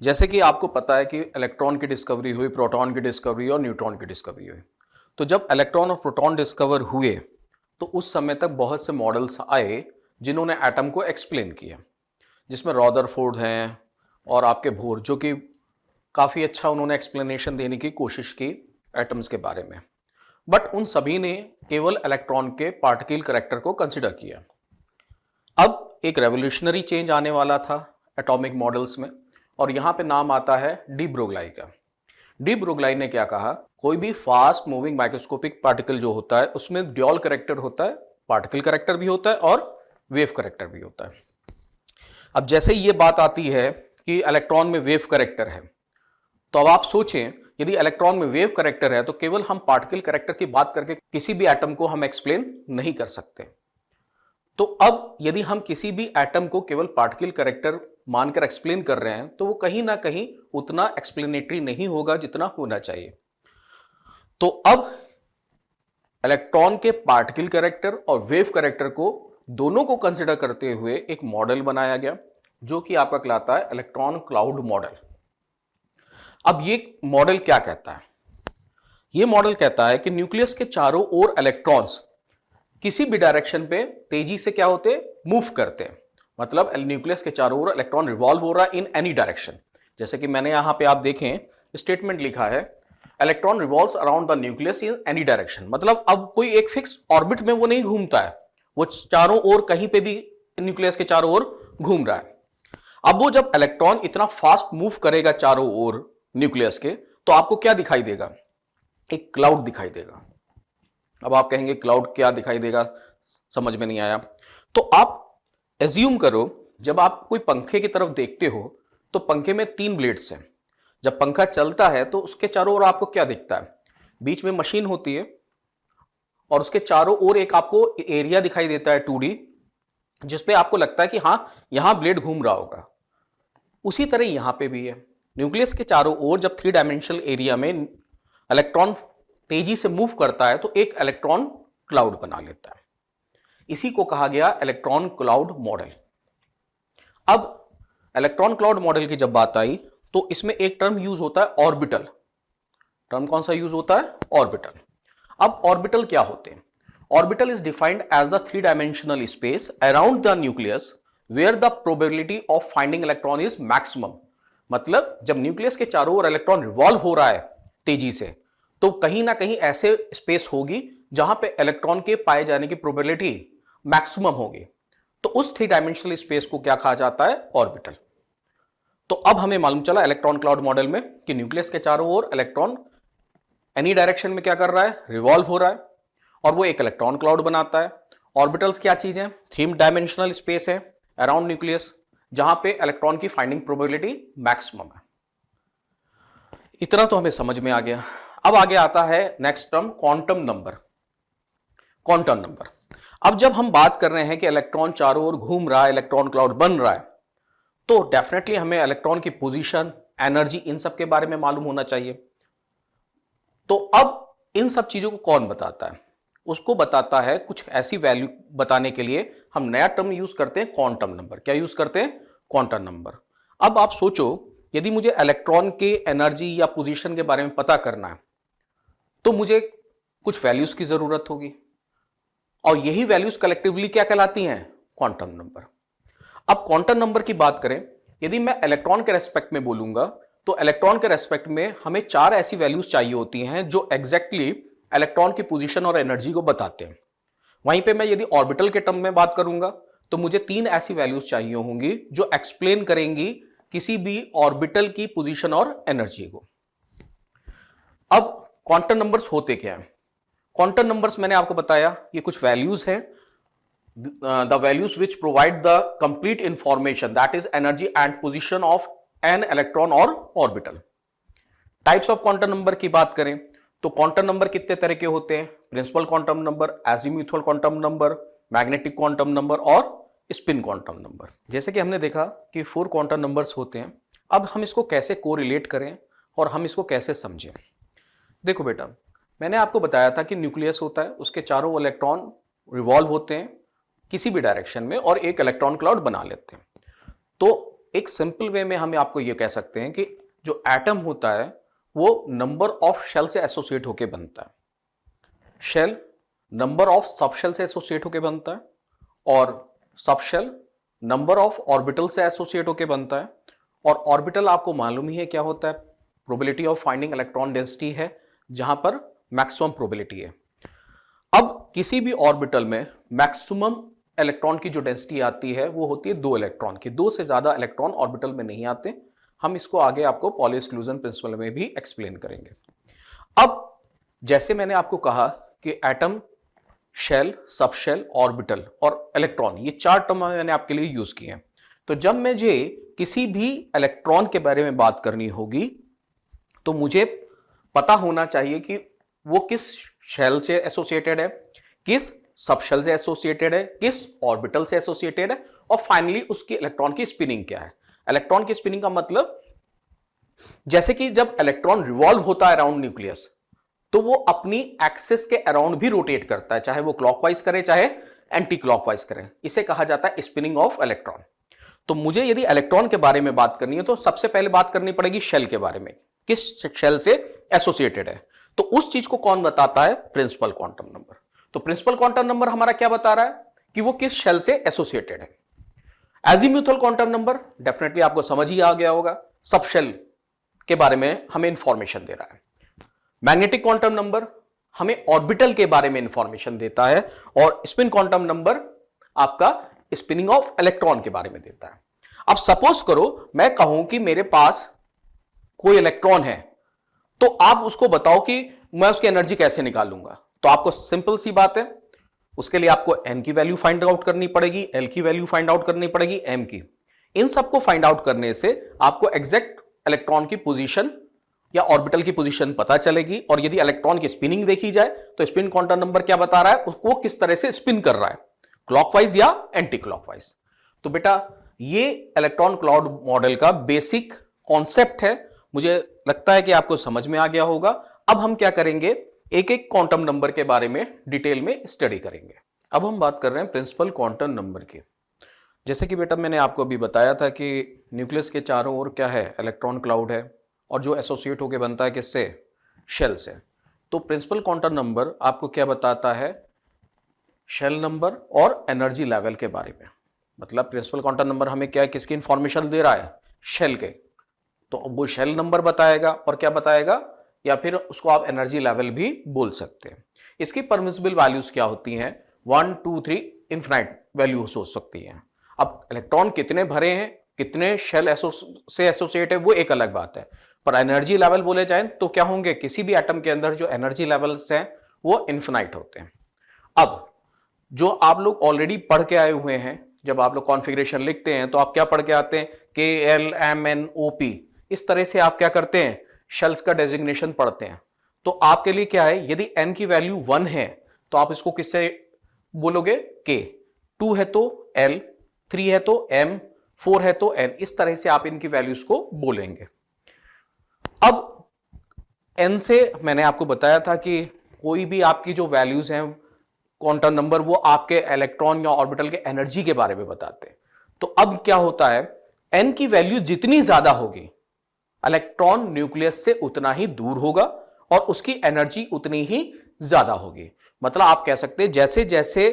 जैसे कि आपको पता है कि इलेक्ट्रॉन की डिस्कवरी हुई, प्रोटॉन की डिस्कवरी और न्यूट्रॉन की डिस्कवरी हुई। तो जब इलेक्ट्रॉन और प्रोटॉन डिस्कवर हुए तो उस समय तक बहुत से मॉडल्स आए जिन्होंने एटम को एक्सप्लेन किया, जिसमें रॉदरफोर्ड हैं और आपके बोर, जो कि काफ़ी अच्छा उन्होंने एक्सप्लेनेशन देने की कोशिश की एटम्स के बारे में। बट उन सभी ने केवल इलेक्ट्रॉन के पार्टिकल करेक्टर को कंसिडर किया। अब एक रेवोल्यूशनरी चेंज आने वाला था एटॉमिक मॉडल्स में, और यहां पे नाम आता है डी ब्रोगलाई का। डी ब्रोगलाई ने क्या कहा, कोई भी फास्ट मूविंग माइक्रोस्कोपिक पार्टिकल जो होता है उसमें ड्यूअल करेक्टर होता है, पार्टिकल करेक्टर भी होता है और वेव करेक्टर भी होता है। अब जैसे ही ये बात आती है कि इलेक्ट्रॉन में वेव करेक्टर है, तो अब आप सोचें, यदि इलेक्ट्रॉन में वेव करेक्टर है तो केवल हम पार्टिकल करेक्टर की बात करके किसी भी एटम को हम एक्सप्लेन नहीं कर सकते। तो अब यदि हम किसी भी एटम को केवल पार्टिकल करेक्टर मानकर एक्सप्लेन कर रहे हैं तो वो कहीं ना कहीं उतना एक्सप्लेनेटरी नहीं होगा जितना होना चाहिए। तो अब इलेक्ट्रॉन के पार्टिकल करेक्टर और वेव करेक्टर को दोनों को कंसिडर करते हुए एक मॉडल बनाया गया, जो कि आपका कहलाता है इलेक्ट्रॉन क्लाउड मॉडल। अब ये मॉडल क्या कहता है? ये मॉडल कहता है कि न्यूक्लियस के चारों ओर इलेक्ट्रॉन्स किसी भी डायरेक्शन पे तेजी से क्या होते हैं, मूव करते हैं। मतलब न्यूक्लियस के चारों ओर इलेक्ट्रॉन रिवॉल्व हो रहा है इन एनी डायरेक्शन। जैसे कि मैंने यहां पे आप देखें स्टेटमेंट लिखा है, electron revolves around the nucleus in any direction. मतलब अब कोई एक फिक्स ऑर्बिट में वो नहीं घूमता है, वो चारों ओर कहीं पे भी न्यूक्लियस के चारों ओर घूम रहा है। अब वो जब इलेक्ट्रॉन इतना फास्ट मूव करेगा चारों ओर न्यूक्लियस के, तो आपको क्या दिखाई देगा? एक क्लाउड दिखाई देगा। अब आप कहेंगे क्लाउड क्या दिखाई देगा, समझ में नहीं आया। तो आप एज्यूम करो, जब आप कोई पंखे की तरफ देखते हो तो पंखे में 3 ब्लेड्स हैं। जब पंखा चलता है तो उसके चारों ओर आपको क्या दिखता है? बीच में मशीन होती है और उसके चारों ओर एक आपको एरिया दिखाई देता है 2D, जिसपे आपको लगता है कि हाँ, यहां ब्लेड घूम रहा होगा। उसी तरह यहां पे भी है। न्यूक्लियस के चारों ओर जब 3 डायमेंशनल एरिया में इलेक्ट्रॉन तेजी से मूव करता है तो एक इलेक्ट्रॉन क्लाउड बना लेता है। इसी को कहा गया इलेक्ट्रॉन क्लाउड मॉडल। अब इलेक्ट्रॉन क्लाउड मॉडल की जब बात आई तो इसमें एक टर्म यूज होता है ऑर्बिटल। टर्म कौन सा यूज होता है? ऑर्बिटल। अब ऑर्बिटल क्या होते हैं? Orbital is defined as the 3 dimensional space around the nucleus where the probability of finding electron is maximum. मतलब जब न्यूक्लियस के चारों ओर इलेक्ट्रॉन रिवॉल्व हो रहा है तेजी से, तो कहीं ना कहीं ऐसे स्पेस होगी जहां पे इलेक्ट्रॉन के पाए जाने की प्रोबेबिलिटी मैक्सिमम होगी। तो उस 3 डायमेंशनल स्पेस को क्या कहा जाता है? ऑर्बिटल। तो अब हमें मालूम चला इलेक्ट्रॉन क्लाउड मॉडल में कि न्यूक्लियस के चारों ओर इलेक्ट्रॉन एनी डायरेक्शन में क्या कर रहा है? रिवॉल्व हो रहा है, और वो एक इलेक्ट्रॉन क्लाउड बनाता है। ऑर्बिटल्स क्या चीज है? 3 डायमेंशनल स्पेस है अराउंड न्यूक्लियस, जहां पे इलेक्ट्रॉन की फाइंडिंग प्रोबेबिलिटी मैक्सिमम है। इतना तो हमें समझ में आ गया। अब आगे आता है next term, quantum number. Quantum number. अब जब हम बात कर रहे हैं कि इलेक्ट्रॉन चारों ओर घूम रहा है, इलेक्ट्रॉन क्लाउड बन रहा है, तो डेफिनेटली हमें इलेक्ट्रॉन की पोजीशन, एनर्जी, इन सब के बारे में मालूम होना चाहिए। तो अब इन सब चीजों को कौन बताता है? उसको बताता है कुछ ऐसी वैल्यू बताने के लिए हम नया टर्म यूज करते हैं, क्वांटम नंबर। क्या यूज करते हैं? Quantum number. अब आप सोचो, यदि मुझे इलेक्ट्रॉन के एनर्जी या पोजीशन के बारे में पता करना है तो मुझे कुछ वैल्यूज की जरूरत होगी, और यही वैल्यूज कलेक्टिवली क्या कहलाती हैं? Quantum number. अब क्वांटम नंबर की बात करें, यदि मैं इलेक्ट्रॉन के रेस्पेक्ट में बोलूंगा तो इलेक्ट्रॉन के रेस्पेक्ट में हमें 4 ऐसी वैल्यूज चाहिए होती हैं जो एग्जैक्टली इलेक्ट्रॉन की पोजीशन और एनर्जी को बताते हैं। वहीं पे मैं यदि ऑर्बिटल के टर्म में बात करूंगा तो मुझे 3 ऐसी वैल्यूज चाहिए होंगी जो एक्सप्लेन करेंगी किसी भी ऑर्बिटल की पोजीशन और एनर्जी को। अब क्वांटम नंबर्स होते क्या हैं? क्वांटम नंबर्स मैंने आपको बताया, ये कुछ वैल्यूज हैं, the values which provide the complete information, that is energy and position of an electron और orbital. Types of quantum number की बात करें तो क्वांटम नंबर कितने तरह के होते हैं? Principal quantum number, azimuthal quantum number, magnetic quantum number और स्पिन क्वांटम नंबर। जैसे कि हमने देखा कि 4 क्वांटम नंबर्स होते हैं। अब हम इसको कैसे कोरिलेट करें और हम इसको कैसे समझें? देखो बेटा, मैंने आपको बताया था कि न्यूक्लियस होता है, उसके चारों इलेक्ट्रॉन रिवॉल्व होते हैं किसी भी डायरेक्शन में और एक इलेक्ट्रॉन क्लाउड बना लेते हैं। तो एक सिंपल वे में हम आपको ये कह सकते हैं कि जो एटम होता है वो नंबर ऑफ शेल से एसोसिएट होकर बनता है, शेल नंबर ऑफ सबशेल से एसोसिएट होकर बनता है और सबशेल नंबर ऑफ ऑर्बिटल से एसोसिएट होकर बनता है। और ऑर्बिटल आपको मालूम ही है क्या होता है, probability of finding electron density है जहां पर मैक्सिमम प्रोबेबिलिटी है। अब किसी भी ऑर्बिटल में मैक्सिमम इलेक्ट्रॉन की जो डेंसिटी आती है वो होती है 2 इलेक्ट्रॉन की, 2 से ज्यादा इलेक्ट्रॉन ऑर्बिटल में नहीं आते। हम इसको आगे आपको पॉली एक्सक्लूजन प्रिंसिपल में भी एक्सप्लेन करेंगे। अब जैसे मैंने आपको कहा कि एटम, शेल, सबशेल, ऑर्बिटल और इलेक्ट्रॉन, ये 4 टर्म मैंने आपके लिए यूज किए हैं। तो जब मुझे किसी भी इलेक्ट्रॉन के बारे में बात करनी होगी तो मुझे पता होना चाहिए कि वो किस शेल से एसोसिएटेड है, किस सबशेल से एसोसिएटेड है, किस ऑर्बिटल से एसोसिएटेड है और फाइनली उसकी इलेक्ट्रॉन की स्पिनिंग क्या है। इलेक्ट्रॉन की स्पिनिंग का मतलब जैसे कि जब इलेक्ट्रॉन रिवॉल्व होता है अराउंड न्यूक्लियस तो वो अपनी एक्सिस के अराउंड भी रोटेट करता है, चाहे वो क्लॉकवाइज करे चाहे एंटी क्लॉकवाइज करे। इसे कहा जाता है स्पिनिंग ऑफ इलेक्ट्रॉन। तो मुझे यदि इलेक्ट्रॉन के बारे में बात करनी है तो सबसे पहले बात करनी पड़ेगी शेल के बारे में, किस शेल से एसोसिएटेड है। तो उस चीज को कौन बताता है, प्रिंसिपल क्वांटम नंबर। तो प्रिंसिपल क्वांटम नंबर हमारा क्या बता रहा है कि वो किस शेल से एसोसिएटेड है। एजीम्यूथल क्वांटम नंबर डेफिनेटली आपको समझ ही आ गया होगा, सब शेल के बारे में हमें इंफॉर्मेशन दे रहा है। मैग्नेटिक क्वांटम नंबर हमें ऑर्बिटल के बारे में इंफॉर्मेशन देता है और स्पिन क्वांटम नंबर आपका स्पिनिंग ऑफ इलेक्ट्रॉन के बारे में देता है। अब सपोज करो मैं कहूं कि मेरे पास कोई इलेक्ट्रॉन है तो आप उसको बताओ कि मैं उसकी एनर्जी कैसे निकालूंगा। तो आपको सिंपल सी बात है, उसके लिए आपको n की वैल्यू फाइंड आउट करनी पड़ेगी, l की वैल्यू फाइंड आउट करनी पड़ेगी, m की। इन सबको फाइंड आउट करने से आपको एग्जैक्ट इलेक्ट्रॉन की पोजीशन या ऑर्बिटल की पोजीशन पता चलेगी। और यदि इलेक्ट्रॉन की स्पिनिंग देखी जाए तो स्पिन क्वांटम नंबर क्या बता रहा है, उसको किस तरह से स्पिन कर रहा है, क्लॉकवाइज या एंटी क्लॉकवाइज। तो बेटा ये इलेक्ट्रॉन क्लाउड मॉडल का बेसिक कॉन्सेप्ट है, मुझे लगता है कि आपको समझ में आ गया होगा। अब हम क्या करेंगे, एक एक क्वांटम नंबर के बारे में डिटेल में स्टडी करेंगे। अब हम बात कर रहे हैं प्रिंसिपल क्वांटम नंबर की। जैसे कि बेटा मैंने आपको अभी बताया था कि न्यूक्लियस के चारों ओर क्या है, इलेक्ट्रॉन क्लाउड है और जो एसोसिएट होकर बनता है किससे, शेल से। तो प्रिंसिपल क्वांटम नंबर आपको क्या बताता है, शेल नंबर और एनर्जी लेवल के बारे में। मतलब प्रिंसिपल क्वांटम नंबर हमें क्या है, किसकी इंफॉर्मेशन दे रहा है, शेल के। तो वो शेल नंबर बताएगा और क्या बताएगा, या फिर उसको आप एनर्जी लेवल भी बोल सकते हैं। इसकी परमिसिबल वैल्यूज क्या होती हैं, 1 2 3 इनफिनाइट वैल्यूज हो सकती हैं। अब इलेक्ट्रॉन कितने भरे हैं, कितने शेल से एसोसिएट है, वो एक अलग बात है। पर एनर्जी लेवल बोले जाए तो क्या होंगे, किसी भी एटम के अंदर जो एनर्जी लेवल्स हैं वो इनफिनाइट होते हैं। अब जो आप लोग ऑलरेडी पढ़ के आए हुए हैं, जब आप लोग कॉन्फ़िगरेशन लिखते हैं तो आप क्या पढ़ के आते हैं, KLMNOP, इस तरह से आप क्या करते हैं, शेल्स का डेजिग्नेशन पढ़ते हैं। तो आपके लिए क्या है, यदि n की वैल्यू 1 है तो आप इसको किससे बोलोगे, K, 2 है तो L, 3 है तो M, 4 है तो N। इस तरह से आप इनकी वैल्यूज को बोलेंगे। अब n से मैंने आपको बताया था कि कोई भी आपकी जो वैल्यूज हैं क्वांटम नंबर, वो आपके इलेक्ट्रॉन या ऑर्बिटल के एनर्जी के बारे में बताते हैं। तो अब क्या होता है, n की वैल्यू जितनी ज्यादा होगी इलेक्ट्रॉन न्यूक्लियस से उतना ही दूर होगा और उसकी एनर्जी उतनी ही ज्यादा होगी। मतलब आप कह सकते हैं जैसे जैसे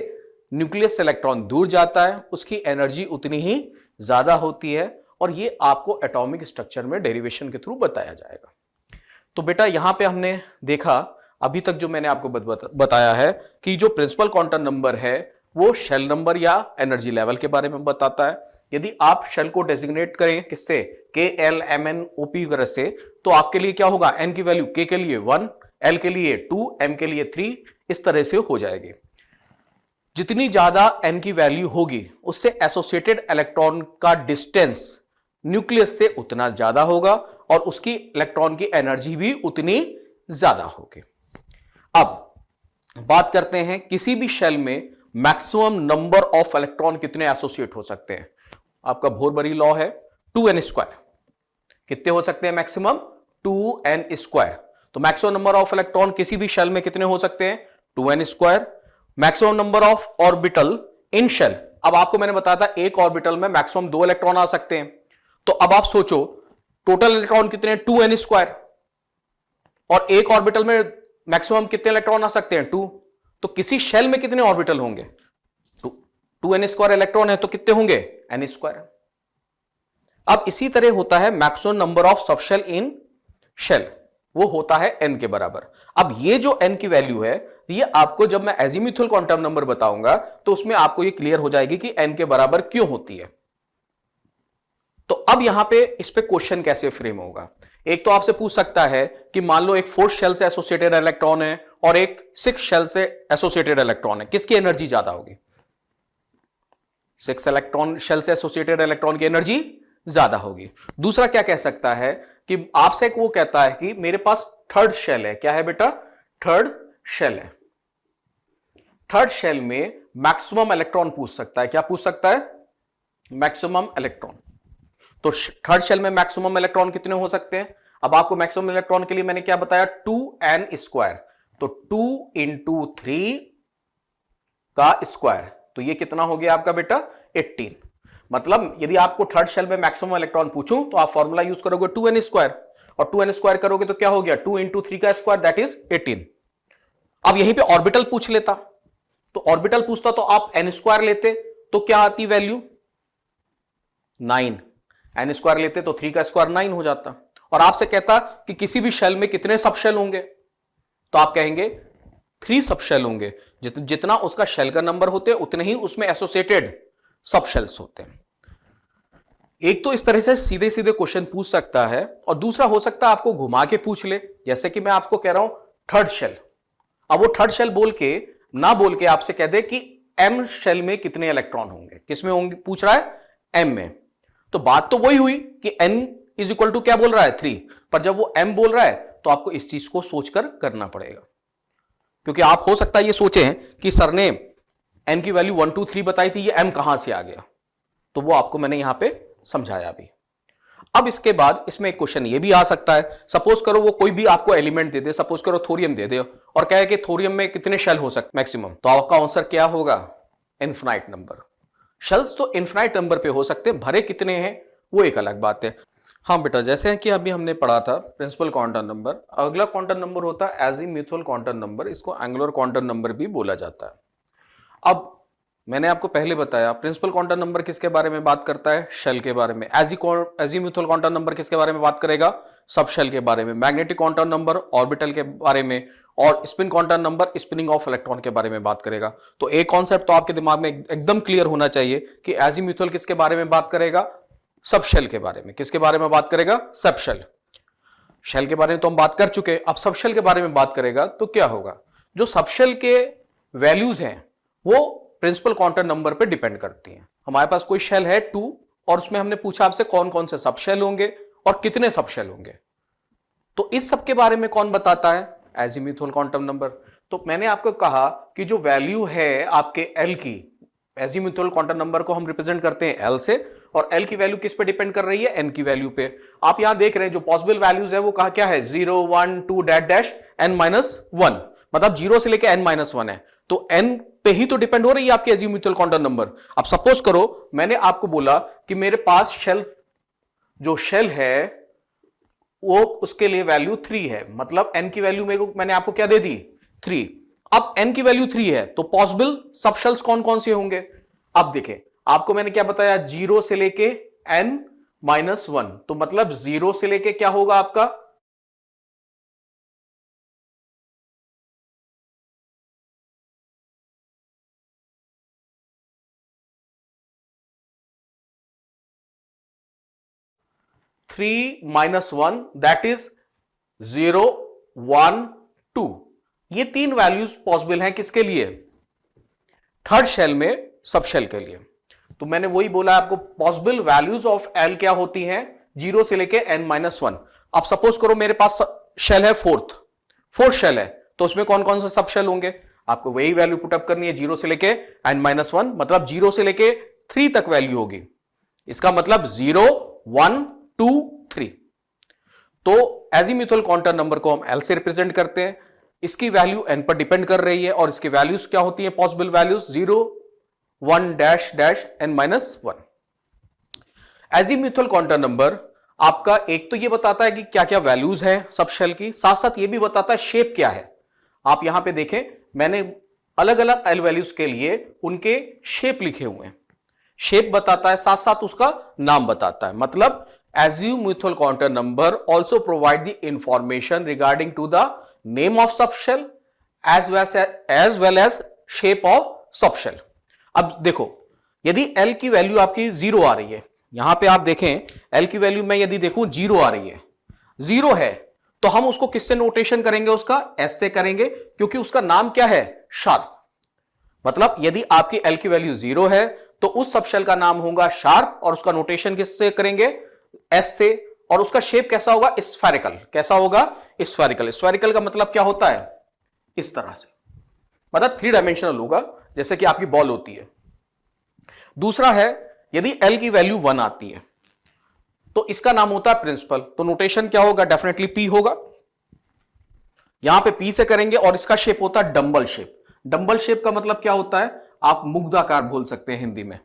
न्यूक्लियस से इलेक्ट्रॉन दूर जाता है उसकी एनर्जी उतनी ही ज्यादा होती है। और ये आपको एटॉमिक स्ट्रक्चर में डेरिवेशन के थ्रू बताया जाएगा। तो बेटा यहां पे हमने देखा अभी तक जो मैंने आपको बताया है कि जो प्रिंसिपल क्वांटम नंबर है वो शेल नंबर या एनर्जी लेवल के बारे में बताता है। यदि आप शेल को डेजिग्नेट करें किससे, KLMNOP वगैरह से, तो आपके लिए क्या होगा, n की वैल्यू K के लिए 1, L के लिए 2, M के लिए 3, इस तरह से हो जाएगी। जितनी ज्यादा n की वैल्यू होगी उससे एसोसिएटेड इलेक्ट्रॉन का डिस्टेंस न्यूक्लियस से उतना ज्यादा होगा और उसकी इलेक्ट्रॉन की एनर्जी भी उतनी ज्यादा होगी। अब बात करते हैं किसी भी शेल में मैक्सिमम नंबर ऑफ इलेक्ट्रॉन कितने एसोसिएट हो सकते हैं। आपका बोरबरी लॉ है 2n²। कितने हो सकते हैं मैक्सिमम, 2n²। तो मैक्सिमम नंबर ऑफ इलेक्ट्रॉन किसी भी शेल में कितने हो सकते हैं, 2n²। Maximum number of orbital in shell, अब आपको मैंने बताया था एक ऑर्बिटल में मैक्सिमम 2 इलेक्ट्रॉन आ सकते हैं। तो अब आप सोचो टोटल इलेक्ट्रॉन कितने, 2n², और एक ऑर्बिटल में मैक्सिमम कितने इलेक्ट्रॉन आ सकते हैं, 2। तो किसी शेल में कितने ऑर्बिटल होंगे, 2n² इलेक्ट्रॉन है तो कितने होंगे, n²। अब इसी तरह होता है maximum number of subshell in shell, वो होता है n के बराबर। अब ये जो n की वैल्यू है, ये आपको जब मैं एजीमुथल क्वांटम नंबर बताऊंगा तो उसमें आपको ये क्लियर हो जाएगी कि n के बराबर क्यों होती है। तो अब यहां पे इस पे क्वेश्चन कैसे फ्रेम होगा, एक तो आपसे पूछ सकता है कि मान लो एक 4th शेल से एसोसिएटेड इलेक्ट्रॉन है और एक 6th शेल से एसोसिएटेड इलेक्ट्रॉन है, किसकी एनर्जी ज्यादा होगी, 6 इलेक्ट्रॉन शेल से एसोसिएटेड इलेक्ट्रॉन की एनर्जी ज्यादा होगी। दूसरा क्या कह सकता है कि आपसे वो कहता है कि मेरे पास 3rd शेल है, क्या है बेटा, 3rd शेल है, 3rd शेल में मैक्सिमम इलेक्ट्रॉन पूछ सकता है, क्या पूछ सकता है, मैक्सिमम इलेक्ट्रॉन। तो 3rd शेल में मैक्सिमम इलेक्ट्रॉन कितने हो सकते हैं, अब आपको मैक्सिमम इलेक्ट्रॉन के लिए मैंने क्या बताया, 2n², तो 2 × 3 का स्क्वायर, तो ये कितना हो गया आपका बेटा, 18। मतलब यदि आपको 3rd शेल में मैक्सिमम इलेक्ट्रॉन पूछूं तो आप फॉर्मूला यूज करोगे 2n², और 2n² करोगे तो क्या हो गया, 2 × 3 का स्क्वायर, दैट इज 18। अब यहीं पे ऑर्बिटल पूछ लेता, तो ऑर्बिटल पूछता तो आप n² लेते तो क्या आती वैल्यू, 9, n² लेते तो 3 का स्क्वायर 9 हो जाता। और आपसे कहता कि किसी भी शेल में कितने सब शेल होंगे, तो आप कहेंगे 3 सब शेल होंगे, जितना उसका शेल का नंबर होते हैं उतने ही उसमें एसोसिएटेड सब शेल्स होते हैं। एक तो इस तरह से सीधे सीधे क्वेश्चन पूछ सकता है, और दूसरा हो सकता है आपको घुमा के पूछ ले, जैसे कि मैं आपको कह रहा हूं 3rd शेल, अब वो 3rd शेल बोल के ना बोल के आपसे कह दे कि m शेल में कितने इलेक्ट्रॉन होंगे, किसमें होंगे पूछ रहा है, m में। तो बात तो वही हुई कि n = क्या बोल रहा है, 3, पर जब वो m बोल रहा है तो आपको इस चीज को सोचकर करना पड़ेगा, क्योंकि आप हो सकता है ये सोचें कि सर ने n की वैल्यू 1 2 3 बताई थी, ये m कहां से आ गया, तो वो आपको मैंने यहां पे समझाया अभी। अब इसके बाद इसमें एक क्वेश्चन ये भी आ सकता है, सपोज करो वो कोई भी आपको एलिमेंट दे दे, सपोज करो थोरियम दे दे और कहे कि थोरियम में कितने शेल हो सकते मैक्सिमम, तो आपका आंसर क्या होगा, इनफिनाइट नंबर। शेल्स तो इनफिनाइट नंबर पे हो सकते हैं, भरे कितने हैं वो एक अलग बात है। हाँ बेटा, जैसे कि अभी हमने पढ़ा था प्रिंसिपल क्वांटम नंबर, अगला क्वांटम नंबर होता है एजीमुथल क्वांटम नंबर, इसको एंगुलर क्वांटम नंबर भी बोला जाता है। अब मैंने आपको पहले बताया प्रिंसिपल क्वांटम नंबर किसके बारे में बात करता है, शेल के बारे में। एजीमुथल क्वांटम नंबर किसके बारे में बात करेगा, सब शेल के बारे में। मैग्नेटिक क्वांटम नंबर ऑर्बिटल के बारे में, और spin quantum number spinning of electron के बारे में बात करेगा। तो एक कॉन्सेप्ट तो आपके दिमाग में एकदम क्लियर होना चाहिए कि एजीमुथल किसके बारे में बात करेगा, सब शेल के बारे में। किसके बारे में बात करेगा, सब शेल। शेल के बारे में तो हम बात कर चुके, अब सब शेल के बारे में बात करेगा तो क्या होगा, जो सब शेल के वैल्यूज हैं वो प्रिंसिपल क्वांटम नंबर पे डिपेंड करती हैं। हमारे पास कोई शेल है 2 और उसमें हमने पूछा आपसे कौन कौन से सब शेल होंगे और कितने सब शेल होंगे, तो इस सब के बारे में कौन बताता है, एजीमुथल क्वांटम नंबर। तो मैंने आपको कहा कि जो वैल्यू है आपके L की, एजीमुथल क्वांटम नंबर को हम रिप्रेजेंट करते हैं L से, और L की वैल्यू किस पे डिपेंड कर रही है, N की वैल्यू पे। आप यहां देख रहे हैं जो पॉसिबल वैल्यूज है वो कहा क्या है, 0 1 2 n-1, मतलब 0 से लेकर n-1 है, तो n पे ही तो डिपेंड हो रही है आपकी एजीमुथल क्वांटम नंबर। अब सपोज करो मैंने आपको बोला कि मेरे पास शेल, जो शेल है वो उसके लिए वैल्यू 3 है, मतलब n की वैल्यू मैंने आपको क्या दे दी, 3। अब n की वैल्यू 3 है तो पॉसिबल सब शेल्स कौन कौन से होंगे। अब देखें आपको मैंने क्या बताया, 0 से लेके n-1, तो मतलब 0 से लेके क्या होगा आपका, -1, दैट इज 0 1 2। ये 3 वैल्यूज पॉसिबल हैं किसके लिए, 3rd शेल में सब शेल के लिए। तो मैंने वही बोला आपको, पॉसिबल वैल्यूज ऑफ L क्या होती हैं, 0 से लेके n-1। अब सपोज करो मेरे पास शेल है 4th शेल है, तो उसमें कौन कौन से सब शेल होंगे, आपको वही वैल्यू पुटअप करनी है, 0 से लेके n-1, मतलब 0 से लेके 3 तक वैल्यू होगी। इसका मतलब 0 1 2 3। तो एजीमुथल क्वांटम नंबर को हम L से रिप्रेजेंट करते हैं, इसकी वैल्यू n पर डिपेंड कर रही है, और इसकी वैल्यूज क्या होती है, possible values 0 1 n-1। Azimuthal quantum number आपका एक तो ये बताता है कि क्या क्या वैल्यूज हैं सब शेल की, साथ साथ ये भी बताता है शेप क्या है। आप यहां पे देखें, मैंने अलग अलग एल वैल्यूज के लिए उनके शेप लिखे हुए हैं। शेप बताता है, साथ साथ उसका नाम बताता है। मतलब azimuthal quantum number also provide the information regarding to the name of subshell as well as shape of subshell. अब देखो, यदि एल की वैल्यू आपकी 0 आ रही है, यहां पे आप देखें एल की वैल्यू मैं यदि देखूं 0 आ रही है, 0 है, तो हम उसको किससे नोटेशन करेंगे? उसका एस से करेंगे, क्योंकि उसका नाम क्या है? शार्प। मतलब यदि आपकी एल की वैल्यू 0 है तो उस सबशेल का नाम होगा शार्प, और उसका नोटेशन किससे करेंगे? एस से। और उसका शेप कैसा होगा? स्फेरिकल। कैसा होगा? स्फेरिकल। स्फेरिकल का मतलब क्या होता है? इस तरह से, मतलब 3 डायमेंशनल होगा, जैसे कि आपकी बॉल होती है। दूसरा है, यदि एल की वैल्यू 1 आती है तो इसका नाम होता है प्रिंसिपल। तो नोटेशन क्या होगा? डेफिनेटली पी होगा। यहां पे पी से करेंगे, और इसका शेप होता है डंबल शेप। डंबल शेप का मतलब क्या होता है? आप मुग्धाकार बोल सकते हैं हिंदी में,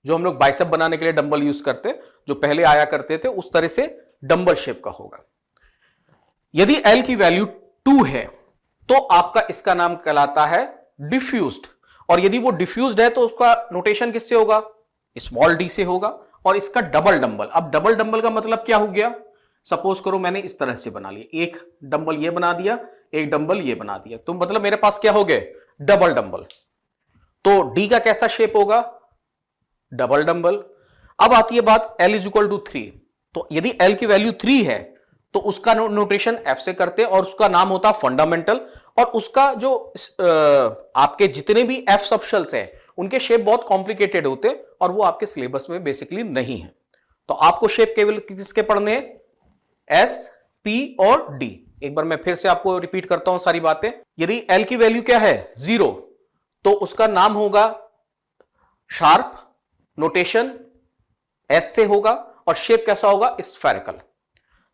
जो हम लोग बाइसेप बनाने के लिए डंबल यूज करते, जो पहले आया करते थे, उस तरह से डंबल शेप का होगा। यदि एल की वैल्यू 2 है तो आपका इसका नाम कहलाता है डिफ्यूज्ड। और यदि वो डिफ्यूज्ड है तो उसका नोटेशन किससे होगा? स्मॉल डी से होगा। और इसका डबल डंबल। अब डबल डंबल का मतलब क्या हो गया? सपोज करो मैंने इस तरह से बना लिया, एक डंबल ये बना दिया, एक डंबल ये बना दिया, तो मतलब मेरे पास क्या हो गए? Double dumbbell. तो डी का कैसा शेप होगा? Double dumbbell. अब आती है बात एल इज इक्वल टू 3। तो यदि एल की वैल्यू 3 है तो उसका नोटेशन एफ से करते हैं, और उसका नाम होता है फंडामेंटल। और उसका जो आपके जितने भी एफ सबशेल्स हैं उनके शेप बहुत कॉम्प्लिकेटेड होते हैं, और वो आपके सिलेबस में बेसिकली नहीं है। तो आपको शेप केवल किसके पढ़ने हैं? एस, पी और डी। एक बार मैं फिर से आपको रिपीट करता हूं सारी बातें। यदि एल की वैल्यू क्या है? 0, तो उसका नाम होगा शार्प, नोटेशन एस से होगा, और शेप कैसा होगा? स्फेरिकल।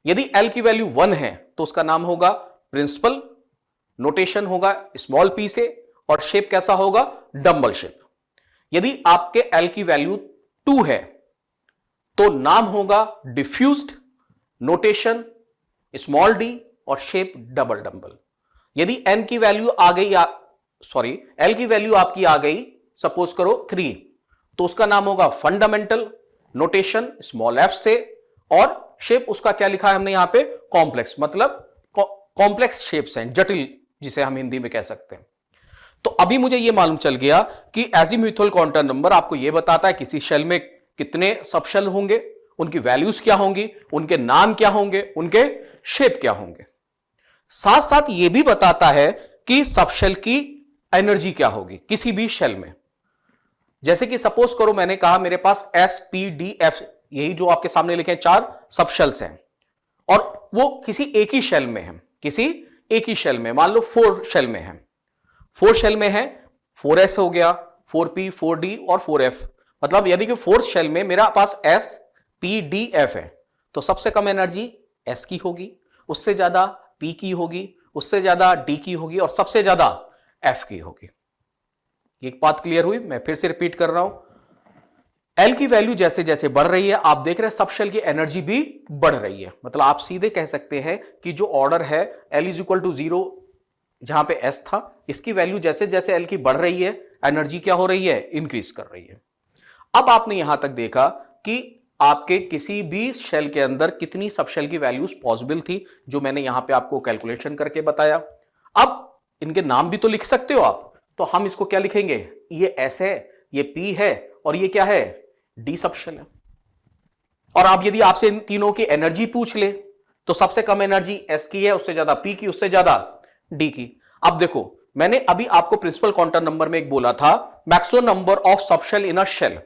यदि एल की वैल्यू 1 है तो उसका नाम होगा प्रिंसिपल, नोटेशन होगा स्मॉल पी से, और शेप कैसा होगा? Dumbbell shape. यदि आपके एल की वैल्यू 2 है तो नाम होगा डिफ्यूज्ड, नोटेशन स्मॉल डी, और शेप डबल डंबल। यदि एन की वैल्यू आ गई, एल की वैल्यू आपकी आ गई सपोज करो 3, तो उसका नाम होगा फंडामेंटल, नोटेशन स्मॉल एफ से, और शेप उसका क्या लिखा है हमने यहां पे? कॉम्प्लेक्स। मतलब कॉम्प्लेक्स शेप्स हैं, जटिल, जिसे हम हिंदी में कह सकते हैं। तो अभी मुझे यह मालूम चल गया कि एजीम्यूथल क्वांटम नंबर आपको यह बताता है किसी शेल में कितने सबशेल होंगे, उनकी वैल्यूज क्या होंगी, उनके नाम क्या होंगे, उनके शेप क्या होंगे। साथ साथ यह भी बताता है कि सबशेल की एनर्जी क्या होगी किसी भी शेल में। जैसे कि सपोज करो मैंने कहा मेरे पास एस, पी, डी, एफ, यही जो आपके सामने लिखे 4 सबशेल्स हैं, और वो किसी एक ही शेल में है, किसी एक ही शेल में, मान लो 4 शेल में है। 4 शेल में है, 4s हो गया, 4p, 4d और 4f। मतलब यदि कि 4th शेल में मेरा पास s, p, d, f है, तो सबसे कम एनर्जी s की होगी, उससे ज्यादा p की होगी, उससे ज्यादा d की होगी, और सबसे ज्यादा f की होगी। एक बात क्लियर हुई? मैं फिर से रिपीट कर रहा हूं। एल की वैल्यू जैसे जैसे बढ़ रही है, आप देख रहे हैं सबशेल की एनर्जी भी बढ़ रही है। मतलब आप सीधे कह सकते हैं कि जो ऑर्डर है एल इज इक्वल टू 0, जहां पे एस था, इसकी वैल्यू जैसे जैसे एल की बढ़ रही है, एनर्जी क्या हो रही है? इंक्रीज कर रही है। अब आपने यहां तक देखा कि आपके किसी भी शेल के अंदर कितनी सबशेल की वैल्यूज पॉसिबल थी, जो मैंने यहां पे आपको कैलकुलेशन करके बताया। अब इनके नाम भी तो लिख सकते हो आप, तो हम इसको क्या लिखेंगे? ये एस है, ये पी है, और ये क्या है? डी सबशेल है। और आप यदि आपसे इन तीनों की एनर्जी पूछ ले तो सबसे कम एनर्जी एस की है, उससे ज्यादा पी की, उससे ज्यादा डी की। अब देखो, मैंने अभी आपको प्रिंसिपल क्वांटम नंबर में एक बोला था maximum number of subshell in a shell.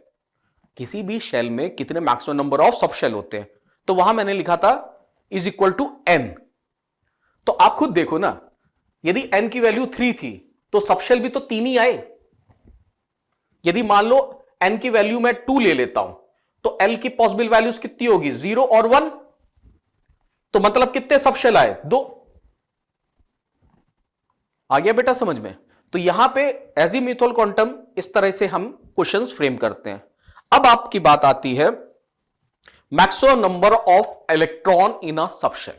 किसी भी शेल में कितने मैक्सिमम नंबर ऑफ सबशेल होते हैं, तो वहां मैंने लिखा था इज इक्वल टू एन। तो आप खुद देखो ना, यदि एन की वैल्यू 3 थी तो सबशेल भी तो 3 ही आए। यदि मान लो एन की वैल्यू मैं 2 ले लेता हूं तो एल की पॉसिबल वैल्यूज कितनी होगी? 0 और 1। तो मतलब कितने सबशेल आए? 2। आ गया बेटा समझ में? तो यहां पे एजीम्यूथल क्वांटम इस तरह से हम क्वेश्चंस फ्रेम करते हैं। अब आपकी बात आती है maximum number of electron in a subshell,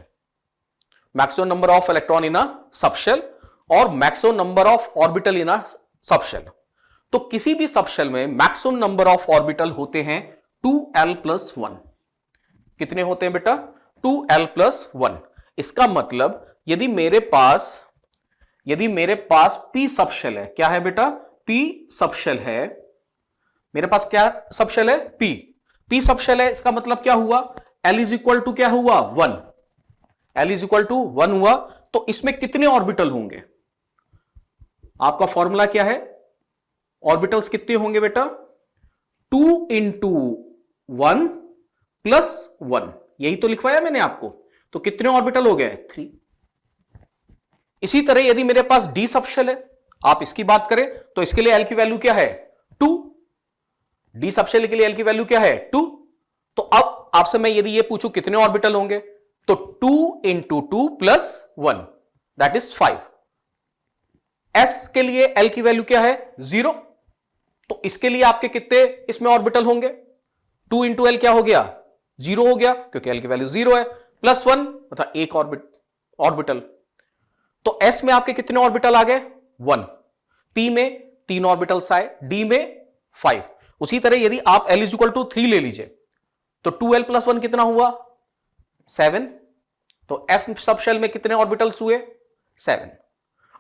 maximum number of electron in a subshell और maximum number of orbital in a subshell. तो किसी भी सबशेल में मैक्सिमम नंबर ऑफ ऑर्बिटल होते हैं 2l+1। कितने होते हैं बेटा? 2l+1। इसका मतलब यदि मेरे पास p सबशेल है, क्या है बेटा? p सबशेल है, मेरे पास क्या सबशेल है? p सबशेल है। इसका मतलब क्या हुआ? l इज इक्वल टू क्या हुआ? 1। l इज इक्वल टू 1 हुआ। तो इसमें कितने ऑर्बिटल होंगे? आपका फॉर्मूला क्या है? ऑर्बिटल्स कितने होंगे बेटा? 2 इंटू 1 प्लस 1, यही तो लिखवाया मैंने आपको। तो कितने ऑर्बिटल हो गए? 3। इसी तरह यदि मेरे पास d सबशेल है, आप इसकी बात करें तो इसके लिए l की वैल्यू क्या है? 2। d सबशेल के लिए l की वैल्यू क्या है? 2। तो अब आपसे मैं यदि ये पूछूं कितने ऑर्बिटल होंगे, तो 2 into 2 plus 1 that is 5। s के लिए l की वैल्यू क्या है? 0। तो इसके लिए आपके कितने इसमें ऑर्बिटल होंगे? 2 इंटू एल क्या हो गया? 0 हो गया, क्योंकि l की वैल्यू 0 है, प्लस 1 मतलब एक ऑर्बिटल। तो s में आपके कितने ऑर्बिटल आ गए? 1। p में 3 ऑर्बिटल्स आए, d में 5। उसी तरह यदि आप l इज इक्वल टू 3 ले लीजिए तो 2l+1 कितना हुआ? 7। तो f सबशेल में कितने ऑर्बिटल्स हुए? 7।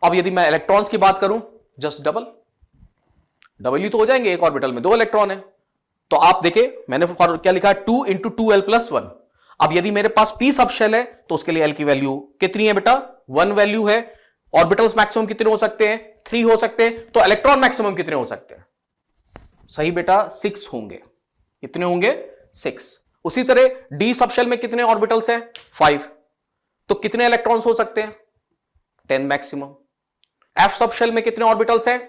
अब यदि मैं इलेक्ट्रॉन्स की बात करूं, जस्ट डबल ही तो हो जाएंगे, एक ऑर्बिटल में 2 इलेक्ट्रॉन है। तो आप देखिए मैंने क्या लिखा है? 2 इंटू 2l+1। अब यदि मेरे पास p सबशेल है तो उसके लिए l की वैल्यू कितनी है बेटा? 1 वैल्यू है। ऑर्बिटल्स मैक्सिमम कितने हो सकते हैं? 3 हो सकते हैं। तो इलेक्ट्रॉन मैक्सिमम कितने हो सकते हैं? सही बेटा, 6 होंगे। कितने होंगे? 6। उसी तरह d सबशेल में कितने ऑर्बिटल्स हैं? 5। तो कितने इलेक्ट्रॉन्स हो सकते हैं? 10 मैक्सिमम। f सबशेल में कितने ऑर्बिटल्स हैं?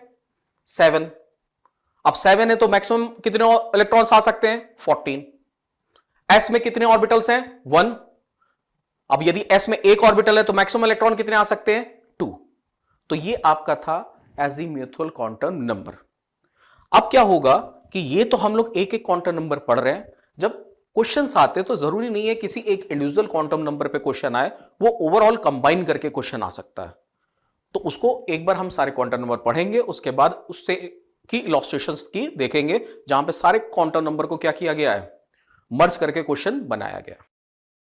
7। अब 7 है तो मैक्सिमम कितने इलेक्ट्रॉन्स आ सकते हैं? 14। s में कितने ऑर्बिटल्स हैं? 1। अब यदि s में एक ऑर्बिटल है तो मैक्सिमम इलेक्ट्रॉन कितने आ सकते हैं? 2। तो ये आपका था एजीमुथल क्वांटम नंबर। अब क्या होगा कि ये तो हम लोग एक एक क्वांटम नंबर पढ़ रहे हैं, जब क्वेश्चंस आते तो जरूरी नहीं है किसी एक इंडिविजुअल क्वांटम नंबर पे क्वेश्चन आए, वो ओवरऑल कंबाइन करके क्वेश्चन आ सकता है। तो उसको एक बार हम सारे क्वांटम नंबर पढ़ेंगे, उसके बाद उससे की इलस्ट्रेशंस की देखेंगे जहां पे सारे क्वांटम नंबर को क्या किया गया है? मर्ज करके क्वेश्चन बनाया गया।